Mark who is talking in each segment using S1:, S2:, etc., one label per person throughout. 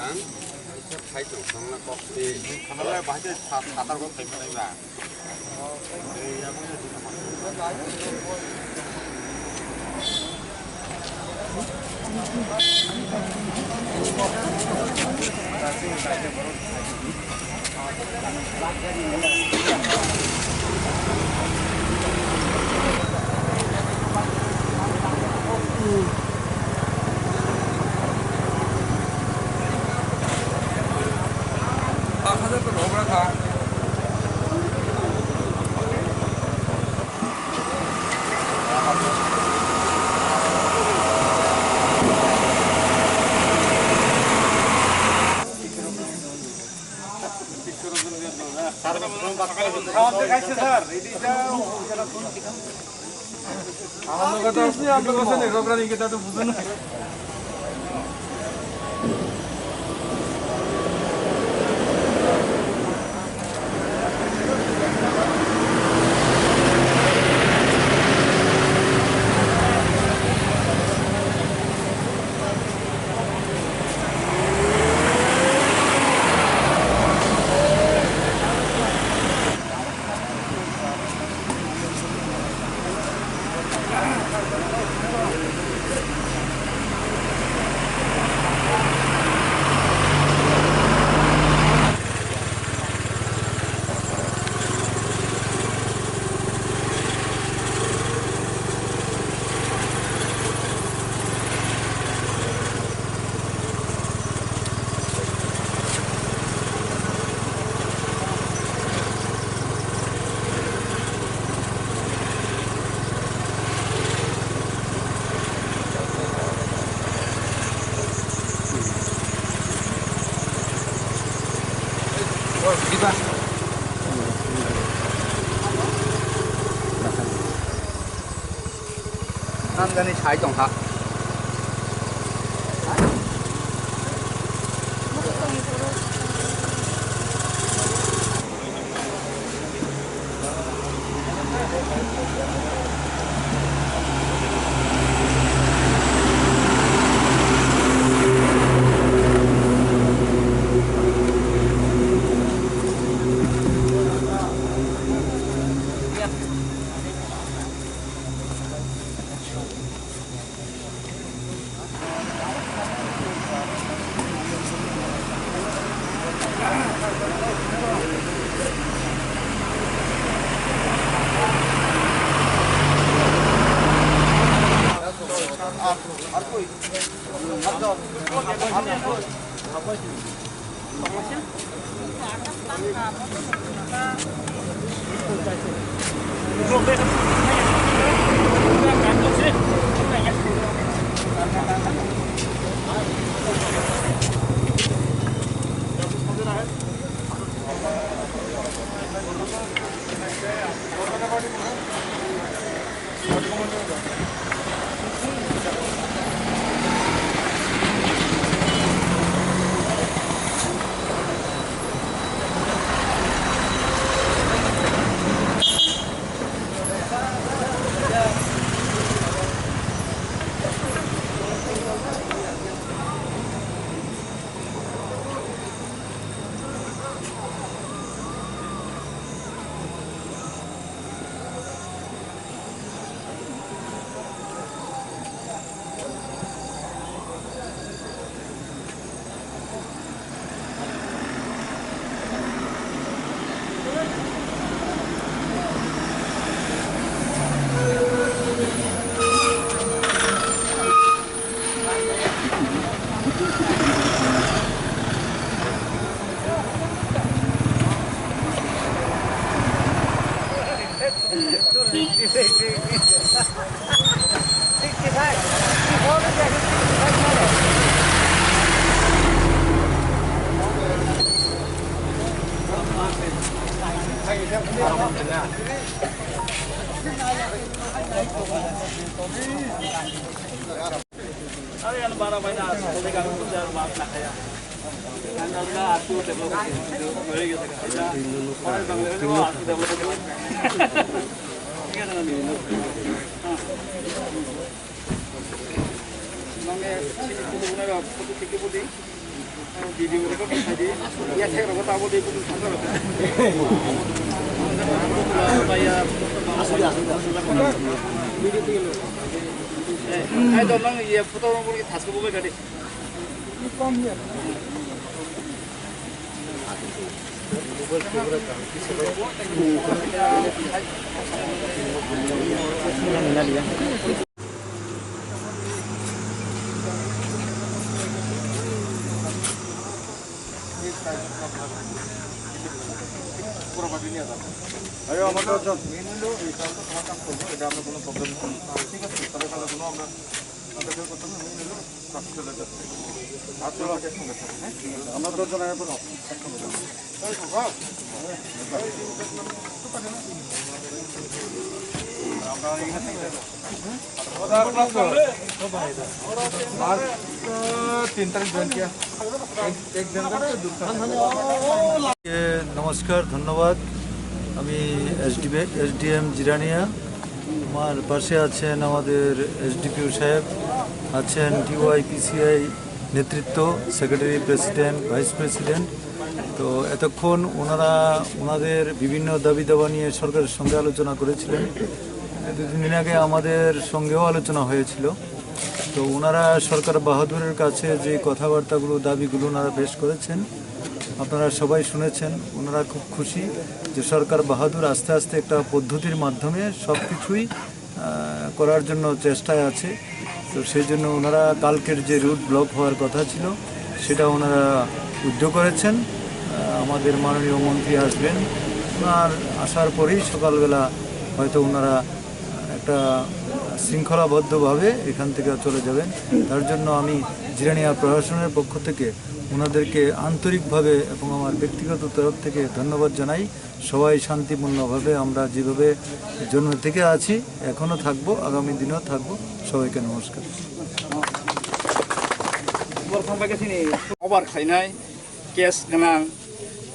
S1: खाइदों संना कॉफी खाना बाहर सातार को खाई पड़े बा kita tuh bukan kita kan gani chai dong ha video record করে দিই ইয়া থেকে কথা বলতে একটু ঠান্ডা হতে ভাইয়া আসলে ভিডিও থেকে এই তো নং ইয়া ফটো করে থাকবো বলে গাড়ি কম ইয়া আরে আমাদের মেন হলো এই কাজটা তোমার কাজ করবো এটা আমরা কোনো প্রবলেম নেই ঠিক আছে তাহলে তাহলে কোনো আমরা কেউ করতে না মেন হলো কাজ চলে যাচ্ছে আর চলো আগে সঙ্গে থাকবে হ্যাঁ আমরা 10 জন এরপর আমরা এখান থেকে
S2: নমস্কার, ধন্যবাদ। আমি এসডিএম জিরানিয়া। আমার পাশে আছেন আমাদের এসডিপিও সাহেব, আছেন ডিওয়াইপিসিআই নেতৃত্ব, সেক্রেটারি, প্রেসিডেন্ট, ভাইস প্রেসিডেন্ট। তো এতক্ষণ ওনাদের বিভিন্ন দাবি দাবা নিয়ে সরকারের সঙ্গে আলোচনা করেছিলেন। 2 দিন আগে আমাদের সঙ্গেও আলোচনা হয়েছিল। তো ওনারা সরকার বাহাদুরের কাছে যে কথাবার্তাগুলো, দাবিগুলো ওনারা পেশ করেছেন, আপনারা সবাই শুনেছেন। ওনারা খুব খুশি যে সরকার বাহাদুর আস্তে আস্তে একটা পদ্ধতির মাধ্যমে সব কিছুই করার জন্য চেষ্টায় আছে। তো সেই জন্য ওনারা কালকের যে রুট ব্লক হওয়ার কথা ছিল সেটা ওনারা উদ্যোগ করেছেন। আমাদের মাননীয় মন্ত্রী আসবেন, ওনার আসার পরেই সকালবেলা হয়তো ওনারা একটা শৃঙ্খলাবদ্ধভাবে এখান থেকে চলে যাবেন। তার জন্য আমি জিরানিয়া প্রশাসনের পক্ষ থেকে ওনাদেরকে আন্তরিকভাবে এবং আমার ব্যক্তিগত তরফ থেকে ধন্যবাদ জানাই। সবাই শান্তিপূর্ণভাবে আমরা যেভাবে জন্ম থেকে আছি এখনও থাকবো, আগামী দিনেও থাকবো। সবাইকে নমস্কার।
S3: अभार खायनाय गेस गोनां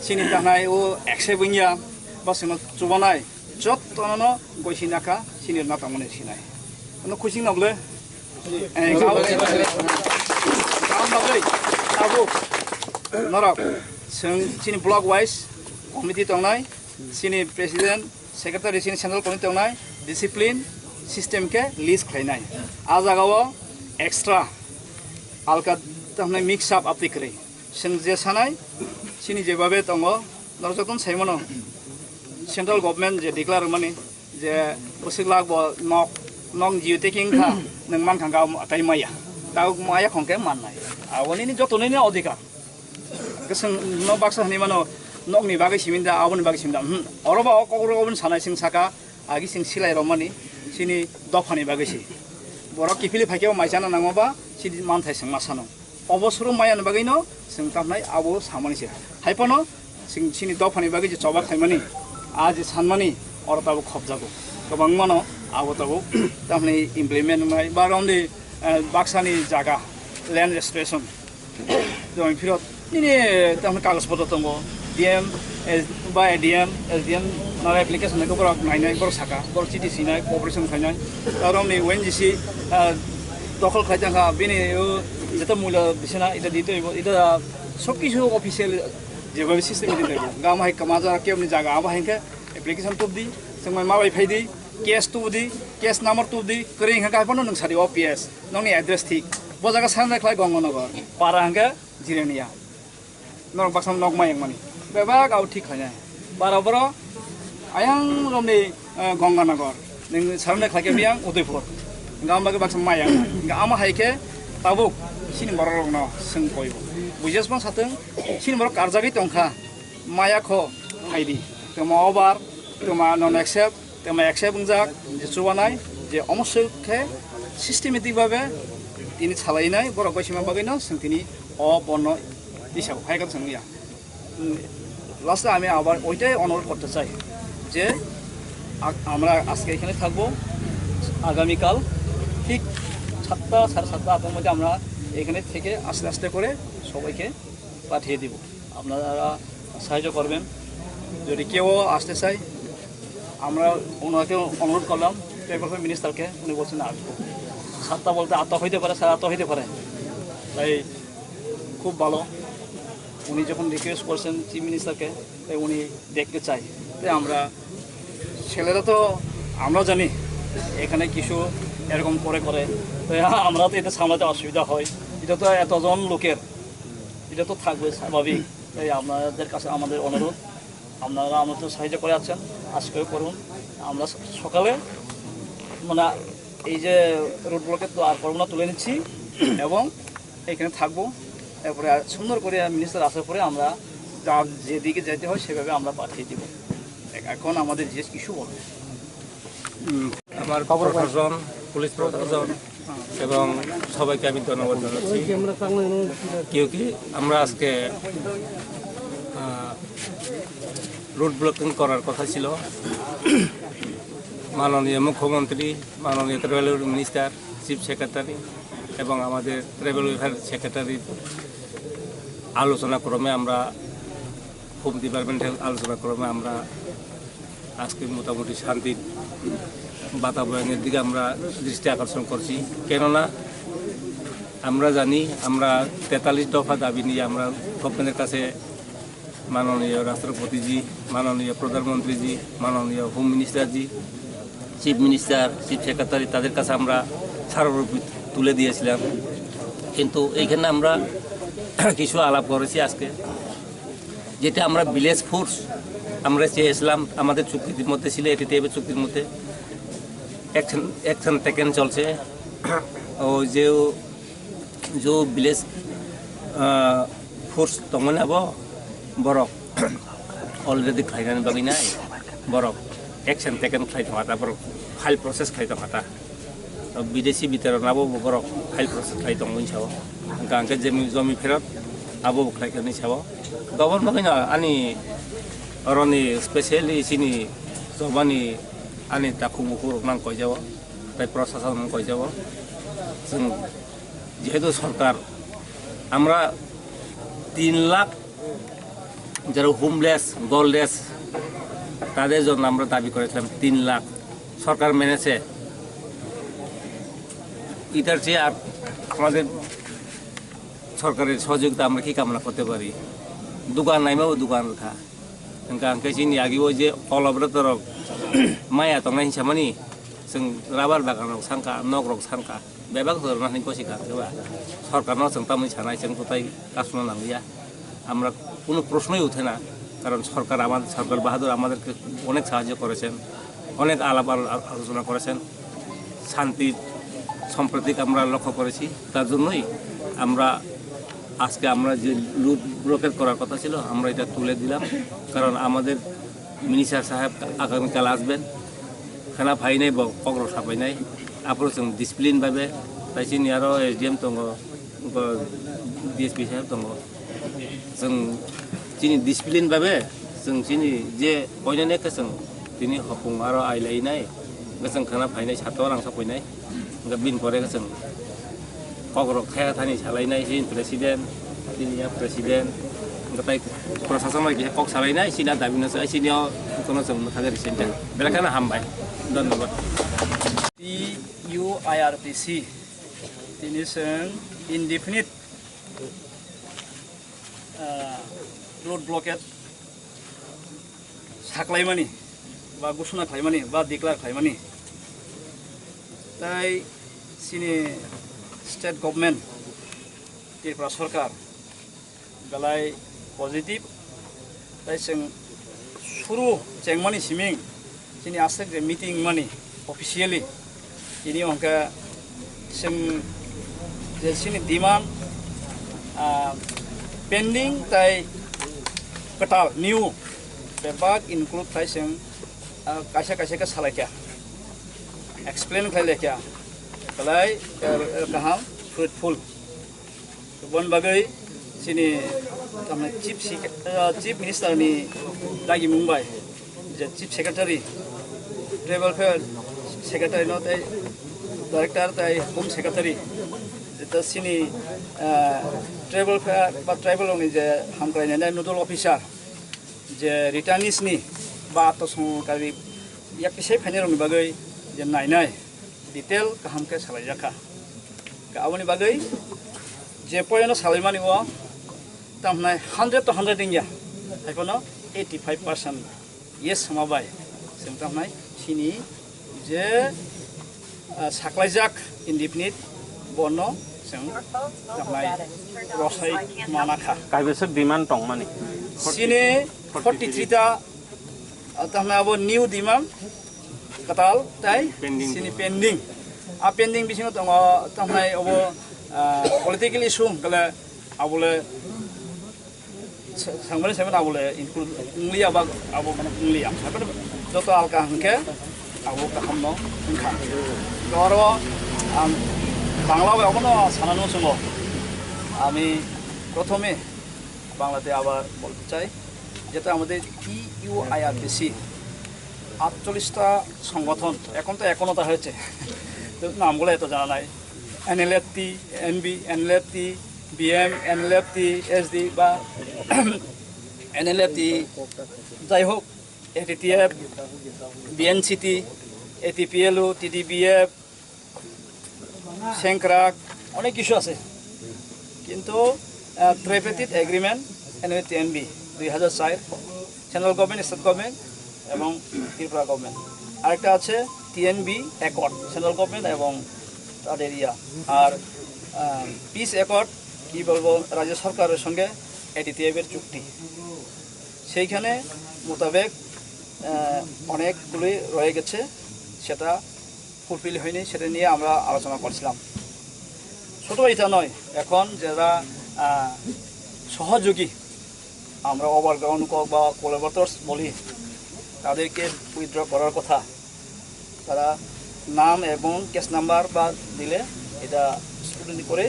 S3: सिनि दानाय ओ एक्से बुंया बासनो चुबानाय जत्तनो गयसिनाखा सिनि नाता मने सिनाय नो खुसिं नबले गाव नबले आबो नरक जों सिनि ब्लक वाइज कमिटि दंनाय सिनि प्रेसिडेन्ट सेक्रेटारि सिनि सेन्ट्रेल कमिटि दंनाय डिसिप्लिन सिस्टेम के लिस्ट खायनाय आ जागाव एक्सट्रा आलका तमने मिक्स अप आपतिक्रे जों जे सानाय सिनि जेबाबे दङ नरजतन साइमनो सेन्ट्रल गभर्नमेन्ट जे डिक्लेयार माने जे बोसोलाग नक नং जिउ टेकिं था नों मान खांगा ताइ माया दाउ माया खंके माननाय आवनि जतनैनि अधिकार गोसों न बाक्सा हनि मानो नगनि बागै सिमिनदा आवनि बागै सिमिनदा अरबा ककरगबन सानाय सिं साका आगि सिं सिलाय रमानि सिनि दफानि बागैसि बर किफिलि फाइकेव माइजाना नांगबा सिदि मानथाय सिं मासानो अबसर मायानो बागैनो जों तामनाय आबो सामानिसे हाइपनो सिनि दफानि बागै जे चबा खायमानि आज सानमानि अरताबो खबजागो गोबां मानो आबो ताबो तामनाय इमप्लिमेन्ट नाय बा राउन्डनि बाक्सानि जागा ल्यान्ड रेजिस्ट्रेसन जों फिरत निने तामनाय कागज पत्र दङ डिएम बा एसडिएम नार एप्लिकेसन को बर नायनाय बर साका बर चिटिसि नाय कोअपारेसन खायनाय राउन्डनि ओएनजीसी दखल खायजांगा बेनि যেটা মূল্য দিছে না এটা দিতে হইব এটা সব কিছু অফিসিয়াল যেভাবে সিস্টেম দিতে হইব গাম হাই কামাজা কেমনি জায়গা আবা হাইকে এপ্লিকেশন টুব দি जों माबाय फायदि केस टुब দি केस नाम्बार टुब দি করে ইংকা কাইপনো नों सारि ओपीएस नोंनि एड्रेस ठीक ब जागा साननाय खाय गंगनगर पारा हांगा जिरानिया नरक बाक्साम नग मायं मानि बेबा गाव ठीक खायना बारा बर आयां रमनि गंगानगर नों साननाय खायके बियां उदयपुर गाम बागे बाक्साम मायं गामा हायके ताबुक सिनि बररंनो जों बयबो बुजिसबां साथों सिनि बर कारजागै दंखा मायाखौ हायदि तमा अबार तमा नन एक्सेप्ट तमा एक्सेप्ट बुंजाक जे चुबानाय जे अमसुखे सिस्टेमेटिक भाबे তিনি চালাইনাय बर गयसिमा बागैनो जों তিনি अ बन्न दिसाव हायगन जोंनिया লাস্টে আমি আবার ওইটাই অনুরোধ করতে চাই যে আমরা আজকে এখানে থাকবো আগামীকাল ঠিক 7টা 7:30 আপনার মধ্যে আমরা এখানে থেকে আস্তে আস্তে করে সবাইকে পাঠিয়ে দিব আপনারা সাহায্য করবেন যদি কেউ আসতে চায় আমরা ওনাকে অনুরোধ করলাম পেপার মিনিস্টারকে উনি বলছেন আসবো 7টা বলতে 8টা হইতে পারে 8:30 হইতে পারে তাই খুব ভালো উনি যখন রিকোয়েস্ট করছেন চিফ মিনিস্টারকে তাই উনি দেখতে চাই তাই আমরা ছেলেরা তো আমরাও জানি এখানে কিছু এরকম করে তাই আমরা তো এটা সামলাতে অসুবিধা হয় এটা তো এতজন লোকের এটা তো থাকবে স্বাভাবিক তাই আপনাদের কাছে আমাদের অনুরোধ আপনারা আমাদের সাহায্য করে আছেন আজকেও করুন আমরা সকালে মানে এই যে রোড ব্লকের তো আর করবো না তুলে নিচ্ছি এবং এখানে থাকবো এরপরে সুন্দর করে মিনিস্টার আসার পরে আমরা যেদিকে যেতে হয় সেভাবে আমরা পাঠিয়ে দিব এখন আমাদের যে কিছু বলবে
S4: আমার প্রশাসন পুলিশ প্রশাসন এবং সবাইকে আমি ধন্যবাদ জানাচ্ছি কেউ কি আমরা আজকে রোড ব্লকিং করার কথা ছিল মাননীয় মুখ্যমন্ত্রী মাননীয় ট্রাভেল মিনিস্টার চিফ সেক্রেটারি এবং আমাদের ট্রাভেল ওয়েলফেয়ার সেক্রেটারির আলোচনাক্রমে আমরা হোম ডিপার্টমেন্টের আলোচনাক্রমে আমরা আজকে মোটামুটি শান্তির বাতাবরণের দিকে আমরা দৃষ্টি আকর্ষণ করছি কেননা আমরা জানি আমরা 43 দফা দাবি নিয়ে আমরা গভর্নমেন্টের কাছে মাননীয় রাষ্ট্রপতিজি মাননীয় প্রধানমন্ত্রীজি মাননীয় হোম মিনিস্টারজি চিফ মিনিস্টার চিফ সেক্রেটারি তাদের কাছে আমরা সার্বরূপে তুলে দিয়েছিলাম কিন্তু এইখানে আমরা কিছু আলাপ করেছি আজকে যেটা আমরা ভিলেজ ফোর্স আমরা চেয়েছিলাম আমাদের চুক্তির মধ্যে ছিল এটিটিএফ চুক্তির মধ্যে অ্যাকশন টেকেন চলছে ও যে ভিলেজ ফোর্স দङ বরক অলরেডি খাইनानै बागैनाय बरक एक्शन टेकेन खाइथाङा दा बरक फाइल प्रसेस खाइथाङा दा विदेशी बितरनाबो बरक फाइल प्रसेस खाइथाङै साव गांके जमी फेरत आबो खाइखनि साव गबन बागैना आनि अरनि स्पेशली सिनि जबानि आनि दाखु मुखु नां कइजाव ताइ प्रशासन कइजाव जों जेहेतु सरकार আমরা 3 লাখ যারা হোমলেস গোললেস তাদের জন্য আমরা দাবি করেছিলাম 3 লাখ সরকার মেনেছে এটার চেয়ে আর আমাদের সরকারের সহযোগিতা আমরা কি কামনা করতে পারি দোকান নাইমাবো দোকান রাখা गांके जोंनि आगेयाव जे अलब्रतर माइया दंनाय हिसाबनि जों राबार बागानाव सानखा नगरक सानखा बेबाग हरनानै गसिखा होबा सरकारनाव जों तामै सानाय जों गताय कासुना नांगैया আমরা কোনো প্রশ্নই ওঠে না কারণ সরকার আমাদের সরকার বাহাদুর আমাদেরকে অনেক সাহায্য করেছেন অনেক আলাপ আলোচনা করেছেন শান্তি সম্প্রতিক আমরা লক্ষ্য করেছি তার জন্যই আমরা আজকে আমরা যে রুট ব্লকেট করার কথা ছিল আমরা এটা তুলে দিলাম কারণ আমাদের মিনিস্টার সাহেব আগামীকাল আসবেন খানা ফাইনাই বা পগ্র সাফাইনাই আপনার जों ডিসিপ্লিন ভাবে তাই চিনি আরো এসডিএম দङ ডিএসপি সাহেব দङ जों चिनि डिसिप्लिन भावे जों चिनि जे बयनोनेखौ जों दिनै हफुं आरो आइलायनाय जों खाना फायनाय सातआव रां साफैनाय बिन परेखौ जों पग्र खाया थानि सालायनाय चिन प्रेसिडेन्ट चिनिया प्रेसिडेन्ट गताय प्रशासन माइके कक सालायनाय चिना दाबिनोसो चिनियाव कोनो जों थागे रिसेन्ट बेलाखाना हामबाय धन्यबाद
S3: TUIRPC दिनै जों इनडिफिनिट रोड ब्लकेट साख्लायमानि बा घोषणा खालायमानि बा डिक्लेयार खालायमानि ताई सिनि स्टेट गभर्नमेन्ट त्रिपुरा सरकार बेलाय पजिटिभ ताई जों सुरु चेंमानि सिमिं सिनि आसक जे मिटिं मानि अफिसियेलि इनि अंका जों जे सिनि डिमान्ड पेंडिंग ताई कटाल न्यू बेबाग इनक्लूड ताई जों कायसा का सालायखा एक्सप्लेन खालायखा बेलाय गाहाम फ्रुटफुल बन बागै सिनि तामाने चीफ मिनिस्टर नि दागि मुंबाय जे chief secretary travel fare secretary नो ताई डायरेक्टर ताई होम सेक्रेटारि दा सिनि ट्रेवल फेयर बा ट्राइबेलनि जे हामग्रायनाय नोडल अफिसार जे रिटार्निसनि बा आत्मसंरक्षारि याकिसे फाइनेलनि बागै जे नायनाय डिटेल गाहामके सालायजाखा गावनि बागै जे पयनो सालायमानि tamnai 100 to 100 India. Haikono 85% yes samabai. Sing tamnai sini je saklaijak indefinite bono sing tamnai rosai manakha.
S5: Kaibesok demand tong mani.
S3: Sini 43 ta tamnai abo new demand katal tai sini pending. A pending bisingo tongo tamnai abo political issue kala abule sangmane seven abule include ungli abag abo mana ungli am sabar joto alka hangke abo kahamno hangka goro Bangla এখনো সানানো ছিল আমি প্রথমে বাংলাতে আবার বলতে চাই যেটা আমাদের TUIRPC 48টা সংগঠন এখন তো একনতা হয়েছে তো নামগুলো এত জানা নাই NLFT NB NLFT BM NLFT SD বা NLFT যাই হোক ATTF BNCT ATPLU TDBF সেংক্রাক অনেক কিছু আছে কিন্তু tripartite agreement NUTNB 2004 central government state government এবং ত্রিপুরা গভর্নমেন্ট আরেকটা আছে TNB অ্যাকর্ড সেন্ট্রাল গভর্নমেন্ট এবং তাদের আর পিস অ্যাকর্ড কি বলবো রাজ্য সরকারের সঙ্গে ATTF এর চুক্তি সেইখানে মোতাবেক অনেকগুলি রয়ে গেছে সেটা ফুলফিল হয়নি সেটা নিয়ে আমরা আলোচনা করছিলাম ছোট এটা নয় এখন যারা সহযোগী আমরা ওভারগ্রাউন্ড বা কোলাবরেটরস বলি তাদেরকে উইথড্র করার কথা তারা নাম এবং কেস নাম্বার বা দিলে এটা স্টুডেন্ট করে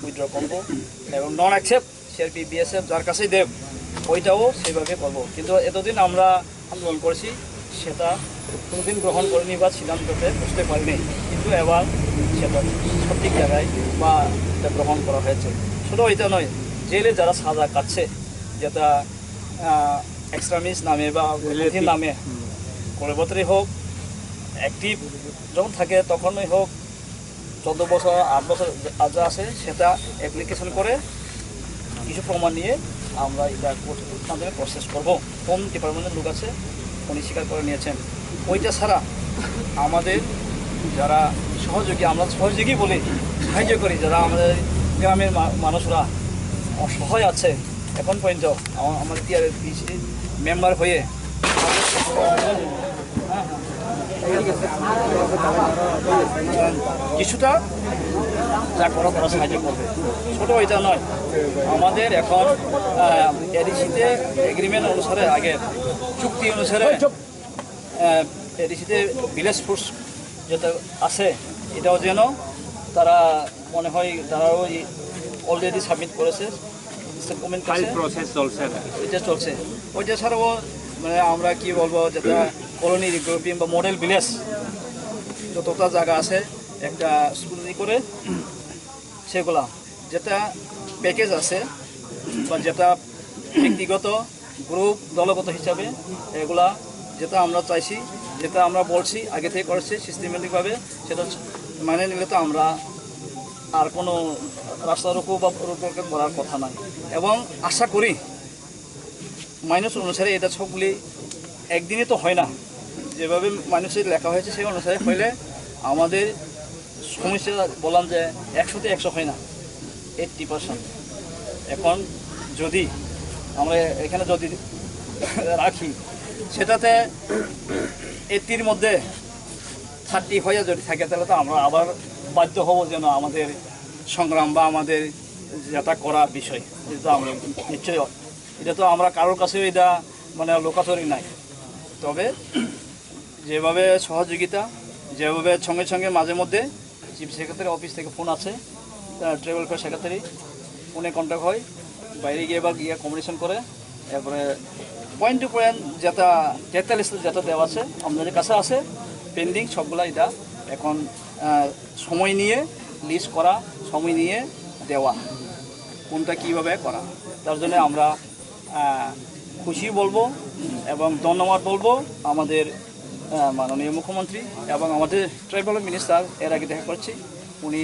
S3: উইথড্র করব এবং নন অ্যাকসেপ্ট CRP BSF যার কাছেই দেব ওইটাও সেইভাবে করব কিন্তু এতদিন আমরা আন্দোলন করেছি সেটা কোনোদিন গ্রহণ করিনি বা সিদ্ধান্ততে বুঝতে পারিনি কিন্তু এবার সেটা সঠিক জায়গায় বা এটা গ্রহণ করা হয়েছে শুধু এটা নয় জেলে যারা সাজা কাটছে যেটা এক্সট্রিমিস্ট নামে বা নামে কোলাবরেটরই হোক অ্যাক্টিভ যখন থাকে তখনই হোক 14 বছর 8 বছর যা আছে সেটা অ্যাপ্লিকেশন করে কিছু প্রমাণ নিয়ে আমরা এটা মাধ্যমে প্রসেস করব কোন ডিপার্টমেন্টের লোক আছে উনি স্বীকার করে নিয়েছেন ওইটা ছাড়া আমাদের যারা সহযোগী আমরা সহযোগী বলে সাহায্য করি যারা আমাদের গ্রামের মানুষরা অসহায় আছে এখন পর্যন্ত আমাদের TRPC মেম্বার হয়ে কিছুটা যা করা তারা সাহায্য করবে ছোটো ওইটা নয় আমাদের এখন এডিসিতে এগ্রিমেন্ট অনুসারে আগে চুক্তি অনুসারে এডিসিতে ভিলেজ ফোর্স যেটা আছে এটাও যেন তারা মনে হয় তারাও অলরেডি সাবমিট করেছে এটা চলছে ওইটা ছাড়াও মানে আমরা কি বলবো যেটা কলোনি রিগ্রুপিং বা মডেল ভিলেজ যতটা জায়গা আছে একটা স্কুল করে সেগুলা যেটা প্যাকেজ আছে বা যেটা ব্যক্তিগত গ্রুপ দলগত হিসাবে এগুলা যেটা আমরা চাইছি যেটা আমরা বলছি আগে থেকে করেছি সিস্টেমেটিকভাবে সেটা মানে নিলে তো আমরা আর কোনো রাস্তা রুকু বা রূপরেখা করার কথা নয় এবং আশা করি মাইনাস অনুসারে এটা সবগুলি একদিনে তো হয় না যেভাবে মানুষের লেখা হয়েছে সেই অনুসারে হইলে আমাদের সমস্যা বললাম যে 100-তে 100 হয় না 80%। এখন যদি আমরা এখানে যদি রাখি সেটাতে 80-র মধ্যে 30 হয়ে যদি থাকে তাহলে তো আমরা আবার বাধ্য হব যেন আমাদের সংগ্রাম বা আমাদের যেটা করার বিষয় যেটা আমরা নিশ্চয়ই এটা তো আমরা কারোর কাছে এটা মানে লোকাচুরি নাই তবে যেভাবে সহযোগিতা যেভাবে সঙ্গে সঙ্গে মাঝে মধ্যে চিফ সেক্রেটারি অফিস থেকে ফোন আছে ট্রাইবাল ওয়েলফেয়ার সেক্রেটারি ফোনে কন্ট্যাক্ট হয় বাইরে গিয়ে বা গিয়ে কমিউনিকেশন করে এরপরে পয়েন্ট টু পয়েন্ট যেটা ডেটা লিস্ট যেটা দেওয়া আছে আমাদের কাছে আছে পেন্ডিং সবগুলা এটা এখন সময় নিয়ে লিস্ট করা সময় নিয়ে দেওয়া কোনটা কীভাবে করা তার জন্য আমরা খুশি বলবো এবং ধন্যবাদ বলবো আমাদের মাননীয় মুখ্যমন্ত্রী এবং আমাদের ট্রাইবাল মিনিস্টার এর আগে দেখা করছি উনি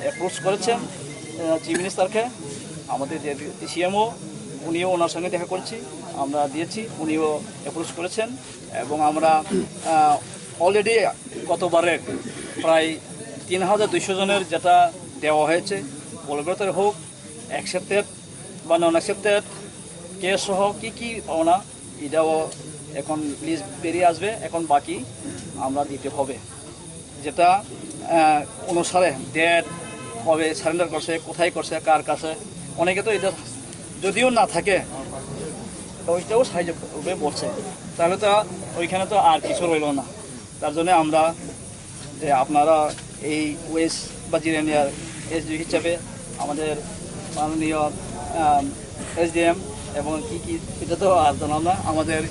S3: অ্যাপ্রোচ করেছেন চিফ মিনিস্টারকে আমাদের যে সিএমও উনিও ওনার সঙ্গে দেখা করছি, আমরা দিয়েছি, উনিও অ্যাপ্রোচ করেছেন এবং আমরা অলরেডি গতবারে প্রায় ৩,২০০ জনের যেটা দেওয়া হয়েছে কোলাবরেটর হোক, অ্যাকসেপ্টেড বা নন অ্যাকসেপ্টেড কেস সহ কী পাওনা এটাও এখন লিস্ট বেরিয়ে আসবে। এখন বাকি আমরা দিতে হবে, যেটা অনুসারে ডেট কবে সারেন্ডার করছে, কোথায় করছে, কার কাছে। অনেকে তো এটা যদিও না থাকে ওইটাও সাহায্য করবে বলছে, তাহলে তো ওইখানে তো আর কিছু রইল না। তার জন্য আমরা যে আপনারা এই ওয়েস্ট বা জিরানিয়ার এসডি হিসাবে আমাদের মাননীয় এসডিএম এবং কী এটা তো আর জানাম না, আমাদের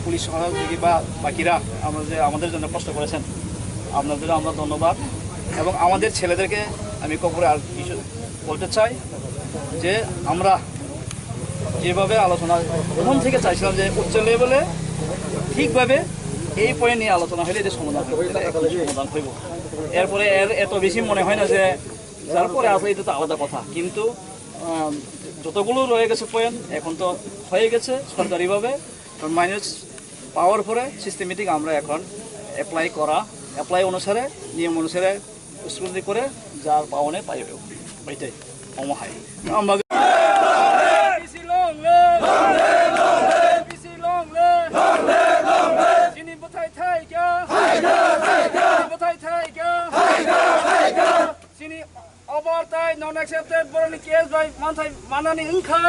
S3: পুলিশ সহযোগী বা বাকিরা আমাদের জন্য কষ্ট করেছেন, আপনাদের আমরা ধন্যবাদ। এবং আমাদের ছেলেদেরকে আমি কখনো আর কিছু বলতে চাই যে আমরা যেভাবে আলোচনা প্রথম থেকে চাইছিলাম যে উচ্চ লেভেলে ঠিকভাবে এই পয়েন্ট নিয়ে আলোচনা হলে যে সমাধান হইব, এরপরে এত বেশি মনে হয় না যে যার পরে আসলে এটা তো আলাদা কথা, কিন্তু যতগুলো রয়ে গেছে পয়েন্ট এখন তো হয়ে গেছে সরকারিভাবে মাইনাস পাওয়ার পরে সিস্টেমেটিক আমরা এখন অ্যাপ্লাই অনুসারে নিয়ম অনুসারে স্ক্রুটি করে যার পাওয়ানে পাইব ওইটাই অমহাই আমরা non accepted born case by manthai manani ingkha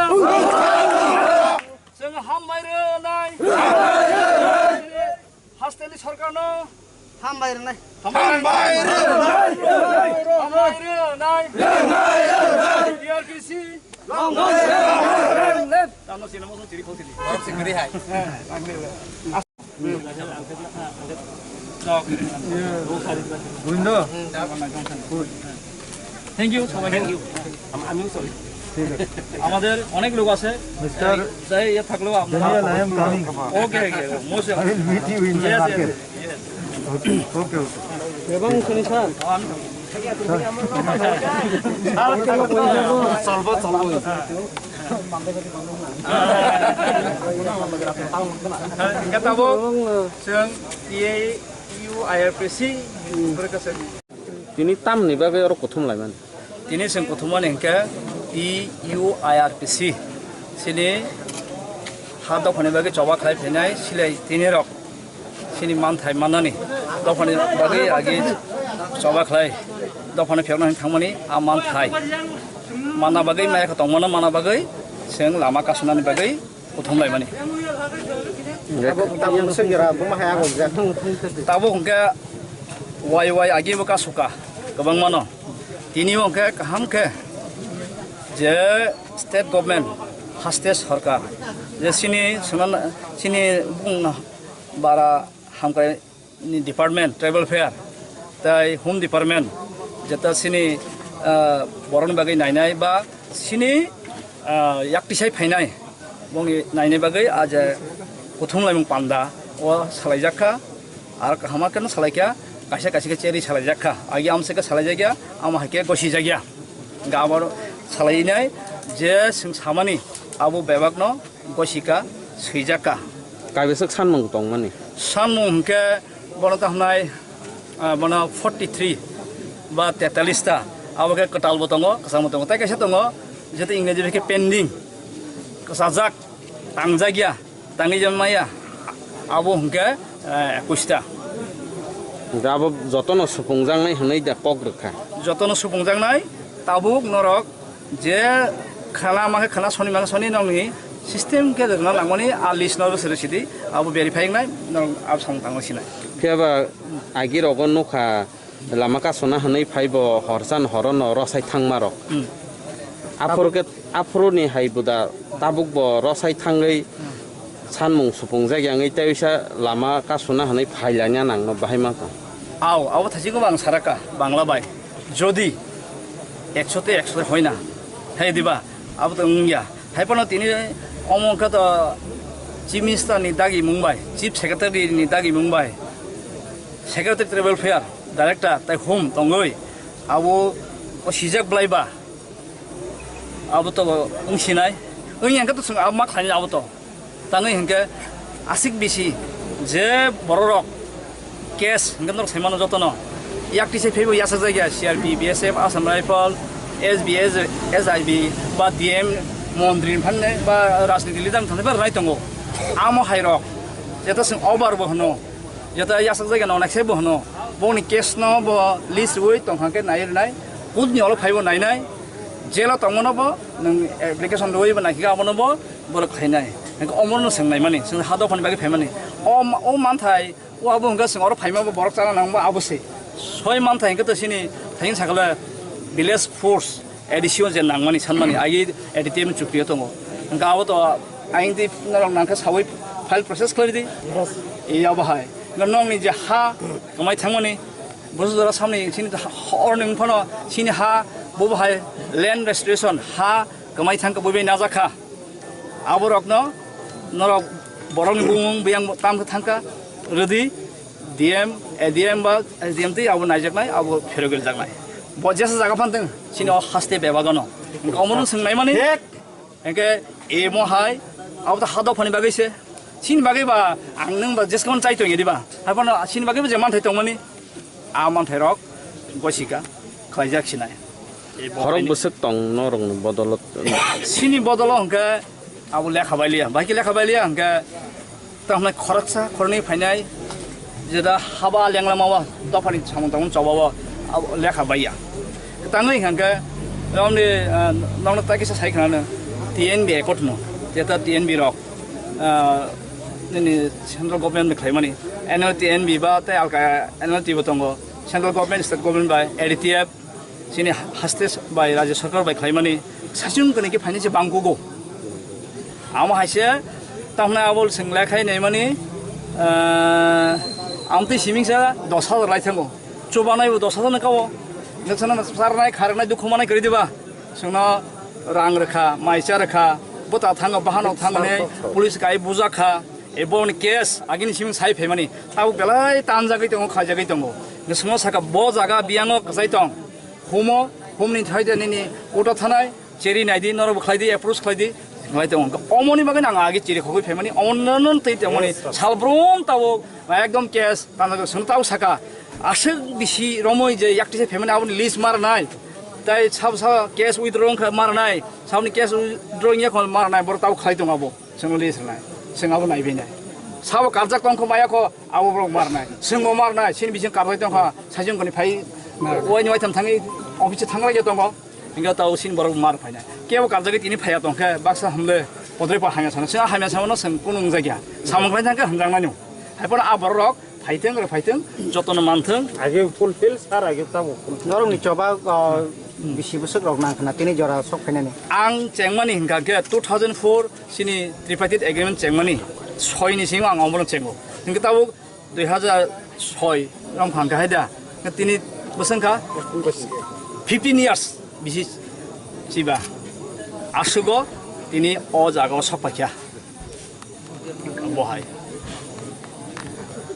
S3: जों हामबायरो नाय हास्टेलनि सरकारनो हामबायरो नाय DRPC तानो सिनेमा सो चिरि खोसिलि सिगरि हाय
S2: বুঝলো?
S3: থ্যাংক ইউ সবাইকে। আমিও সরি, আমাদের অনেক লোক আছে
S2: মিস্টার
S3: যাই থাকলেও
S2: Daniel, I am coming.
S3: Okay most
S2: I will meet you in the market. Okay, okay.
S3: এবং শুনি স্যার Katabo जों EUIRPC berkasih.
S5: Ini tam nih bagai orang kotum lah man.
S3: Ini जों kotuman engke EUIRPC sini hada phone bagai coba khai phenai silai tini rok sini manthai manani da phone bagai agi coba khai da phone phekna thangmani a manthai mana bagai mai ka tongmana mana bagai जों lama kasunani bagai kotum lai mani tabo engke YY agi buka suka kebang mano ini engke kaham ke je state government haste sarkar je sini bung bara hamkai ni department tribal fair tai home department jeta sini boron bagai nainai ba sini yaktisai phainai bongi nainai bagai aja kothum laimung panda o salaijakha ar kahama kan salaikya kaisa kaisa cheri salaijakha agi amseka salaijagya am hake gosi jagya gabar salainai je sing samani abu bebakno gosika suijaka
S5: Kaibesek san mong tong mani.
S3: Sanmung ke bono tahnai bono 43 ba 43 ta awake ketal botongo kasam botongo ta kaisa tongo jete ingreji beke pending kasajak tangjagya tangi jamaya abu hungke 21 ta
S5: Gabo jotono supungjang nai hanai da kok rekha.
S3: jotono supungjang tabuk norok je khana make khana soni nongni system ke na langmani a listener serisidi abu verifying nai nong ab song tangosina
S5: Fiaba agir ogon nokha lama ka sona hanai phaibo horsan horon rosai thangmarok. Afro ni haibuda tabuk bo rosai thangai sanmung supungjak yangai taisa lama ka sona hanai phailanya nangno bahai ma ka.
S3: আও থাকি বাং সারাকা Bangla by যদি 100তে 100 হয় না high দিবা আবো তো ইয়া হাইপানো তিনি অমঙ্কা তো চিফ মিনিস্টার নি দাগি মুম্বাই চিফ সেক্রেটারি নি দাগি Mumbai secretary travel fair director তাই হোম তঙ্গই আবো ও সিজাক ব্লাইবা अब तो उंसिनाय उंयंग तो संग अब मा खानि अब तो तांगै हंके आसिक बिसि जे बररक केस हंगन सैमानो जतन याक्टिसे फेबो यासा जायगा CRP BSF Assam rifle SB SIB बा डीएम मन्त्री फान्ने बा राजनीति लिदां थाने बा राय दंगो आमो हाइरक जेता जों अभार बो हनो जेता यासा जायगा न नाखसे बो हनो बनि केस न बो लिस्ट वे तंखाके नायरनाय कुदनि अल फाइबो नायनाय जेला तंगनबो नों एप्लिकेशन दोय बा नाखिगा अमनबो बर खायनाय अमरनो सोंनाय माने जों हादफानि बागै फायमाने अ मानथाय ओ आबो हंगा जों अर फायमाबो बरक जाना नांबा आबोसे 6 मानथाय हंगा तो सिनि थाइन सागला विलेज फोर्स एडिशन जे नांमानि सानमानि आइ एडिटिम चुक्तिया दङ हंगा आबो तो आइनदि नांखा सावै फाइल प्रोसेस खालामदि ए आबहाय नंनि जे हा कमाय थांमानि बुजुदरा सामने सिनि हरनि फनो सिनि हा बबहाय लैंड रेस्ट्रिक्शन हा कमाय थांका बबे नाजाखा आबो रकनो नरक बरंनि बुंग बेयां ताम थांका रदि डीएम एडीएम बा एडीएम ति आबो नायजनाय आबो फेरगल जागनाय बजेस जागा फानदों सिनि हास्ते बेबागनो कमन सोंनाय माने एके एमो हाय आबो त हादो फनि बागैसे सिनि बागैबा आं नों बा जेसकन चाइतो यदिबा हाबन सिनि बागैबो जे मानथाय दंमोनि आ मानथाय रक गसिका खायजाखिनाय
S5: हरक बसक तंग नरंग बदलत
S3: सिनि बदल हंके आबो लेखा बायलिया बाकी लेखा बायलिया हंके तमने खरचा खरनै फायनाय जेदा हाबा लेंला मावा दफानि सामन तामन चबावा अब लेखा बायया ताङै हंके रावनि नंना ताकिसा साइखनानो टीएनबी एकटनो जेता टीएनबी रक नि सेंट्रल गभर्नमेंट खायमानि एनुअल टीएनबी बा ताय आलका एनुअल टीबो दंगो सेंट्रल गभर्नमेंट स्टेट गभर्नमेंट बाय एडीटीएफ सिनि हास्टेस बाय राज्य सरकार बाय खायमानि सासिन कनेके फाइनेन्स बांगुगो आमा हायसे तामना आबल सोंलाखाय नायमानि आमति सिमिंसा 10,000 लायथांगो चोबानायबो 10,000 नकावो नोंसना सारनाय खारनाय दुखुमानाय करिदिबा जोंना रां रखा माइसा रखा बता थांगो बाहानाव थांगने पुलिस गाय बुजाखा एबोन केस आगिनि सिमिं साइ फेमानि ताव बेलाय तानजागै दङ खाजागै दङ नोंसना साका ब जागा बियाङो गजाय दं होमनि थायदेनि गटा थानाय चेरि नायदि नरब खायदि एप्रोच खायदि लायते उनका अमोनी बागे नांगा आगे चिरे खोगै फेमानि अननन तैते अमोनी सालब्रम तावो एकदम केस ताना सुनताव साका आसे बिसि रमय जे याक्टिसे फेमानि आबनि लिस्ट मारनाय ताय साबसा केस विथड्रइंग मारनाय साबनि केस विथड्रइंग या खल मारनाय बर ताव खाय दं आबो जों लिस्ट नाय जों आबो नायबेनाय साबो कारजाक तंखौ मायाखौ आबो ब्रक मारनाय जोंबो मारनाय सिन बिसिं कारबाय दंखा सायजों गनि फाय ओइनि वाइथाम थाङै अफिस थांलाय दङ इंगा ताव सिन बर मार फायनाय केव कारजाक तिनि फाया दंखा बाक्सा हमले पद्रै पा हाया सानो सिना हाया सानो जों कुनु जायगा सामंग्राय थांखा हंजांनानै हायपर आबर रक फाइथों जतन मानथों
S6: आगे फुलफिल सार आगे ताबो नरं निचबा बिसि बोसोर रक नाखना तिनि जरा सक फायनानै
S3: आं चेंमानि हिंगा के 2004 सिनि ट्रिपार्टिट एग्रीमेंट चेंमानि 6 नि सिङाव आं अमरन चेंगो इंगा ताव 2006 रम फांका हायदा तिनि बोसोंखा 15 years बिसि सिबा आसुगो तिनि अ जागाव सफाखिया बहाय